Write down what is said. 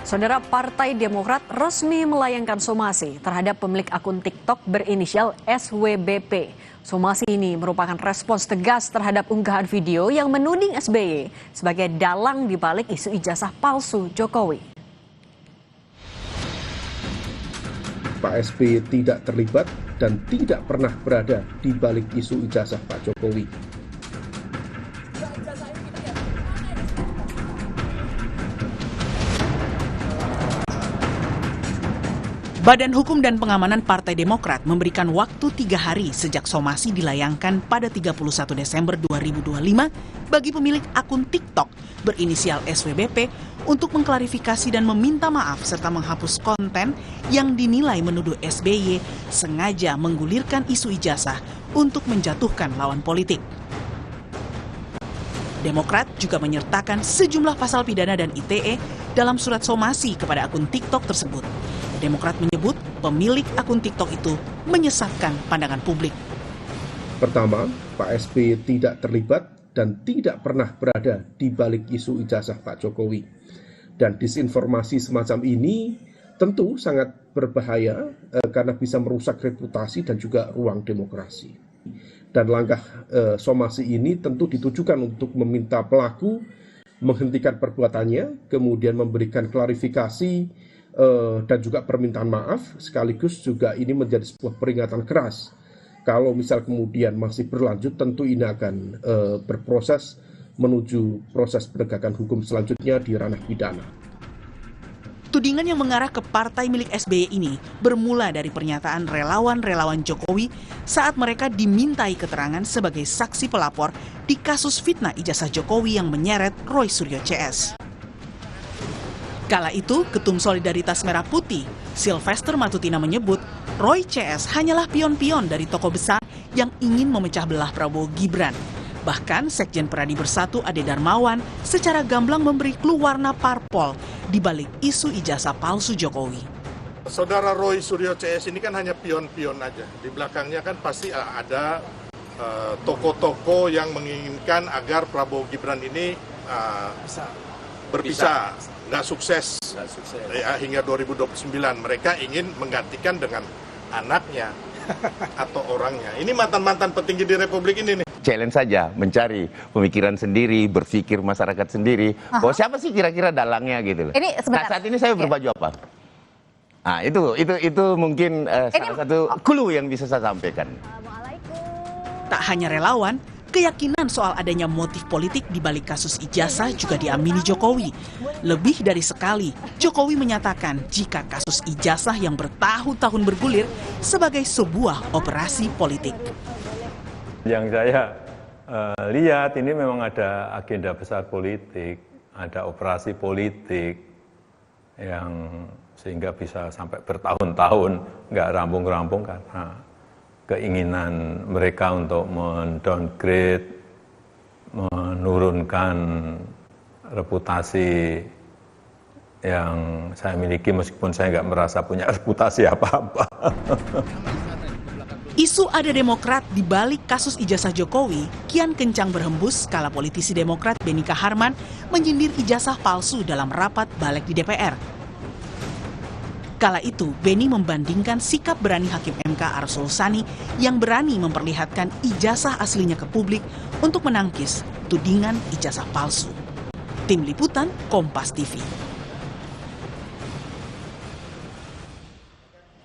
Saudara, Partai Demokrat resmi melayangkan somasi terhadap pemilik akun TikTok berinisial SWBP. Somasi ini merupakan respons tegas terhadap unggahan video yang menuding SBY sebagai dalang di balik isu ijazah palsu Jokowi. Pak SBY tidak terlibat dan tidak pernah berada di balik isu ijazah Pak Jokowi. Badan Hukum dan Pengamanan Partai Demokrat memberikan waktu 3 hari sejak somasi dilayangkan pada 31 Desember 2025 bagi pemilik akun TikTok berinisial SWBP untuk mengklarifikasi dan meminta maaf serta menghapus konten yang dinilai menuduh SBY sengaja menggulirkan isu ijazah untuk menjatuhkan lawan politik. Demokrat juga menyertakan sejumlah pasal pidana dan ITE dalam surat somasi kepada akun TikTok tersebut. Demokrat menyebut pemilik akun TikTok itu menyesatkan pandangan publik. Pertama, Pak SBY tidak terlibat dan tidak pernah berada di balik isu ijazah Pak Jokowi. Dan disinformasi semacam ini tentu sangat berbahaya karena bisa merusak reputasi dan juga ruang demokrasi. Dan langkah somasi ini tentu ditujukan untuk meminta pelaku menghentikan perbuatannya, kemudian memberikan klarifikasi dan juga permintaan maaf, sekaligus juga ini menjadi sebuah peringatan keras. Kalau misal kemudian masih berlanjut, tentu ini akan berproses menuju proses penegakan hukum selanjutnya di ranah pidana. Tudingan yang mengarah ke partai milik SBY ini bermula dari pernyataan relawan-relawan Jokowi saat mereka dimintai keterangan sebagai saksi pelapor di kasus fitnah ijazah Jokowi yang menyeret Roy Suryo CS. Kala itu, Ketum Solidaritas Merah Putih, Sylvester Matutina menyebut Roy CS hanyalah pion-pion dari tokoh besar yang ingin memecah belah Prabowo Gibran. Bahkan Sekjen Peradi Bersatu Ade Darmawan secara gamblang memberi clue warna parpol di balik isu ijazah palsu Jokowi. Saudara Roy Suryo CS ini kan hanya pion-pion aja. Di belakangnya kan pasti ada tokoh-tokoh yang menginginkan agar Prabowo Gibran ini berpisah, nggak sukses. Ya, hingga 2029 mereka ingin menggantikan dengan anaknya atau orangnya. Ini mantan-mantan petinggi di Republik ini nih. Challenge saja, mencari pemikiran sendiri, berpikir masyarakat sendiri. Oh, siapa sih kira-kira dalangnya gitu loh. Nah, saat ini saya berbaju apa? Nah, itu mungkin salah satu clue yang bisa saya sampaikan. Tak hanya relawan, keyakinan soal adanya motif politik di balik kasus ijazah juga diamini Jokowi. Lebih dari sekali, Jokowi menyatakan jika kasus ijazah yang bertahun-tahun bergulir sebagai sebuah operasi politik. Yang saya lihat ini memang ada agenda besar politik, ada operasi politik yang sehingga bisa sampai bertahun-tahun nggak rampung-rampung karena keinginan mereka untuk mendowngrade, menurunkan reputasi yang saya miliki meskipun saya nggak merasa punya reputasi apa-apa. Isu ada Demokrat di balik kasus ijazah Jokowi kian kencang berhembus kala politisi Demokrat Benika Harman menyindir ijazah palsu dalam rapat balik di DPR. Kala itu, Beni membandingkan sikap berani Hakim MK Arsul Sani yang berani memperlihatkan ijazah aslinya ke publik untuk menangkis tudingan ijazah palsu. Tim Liputan, Kompas TV.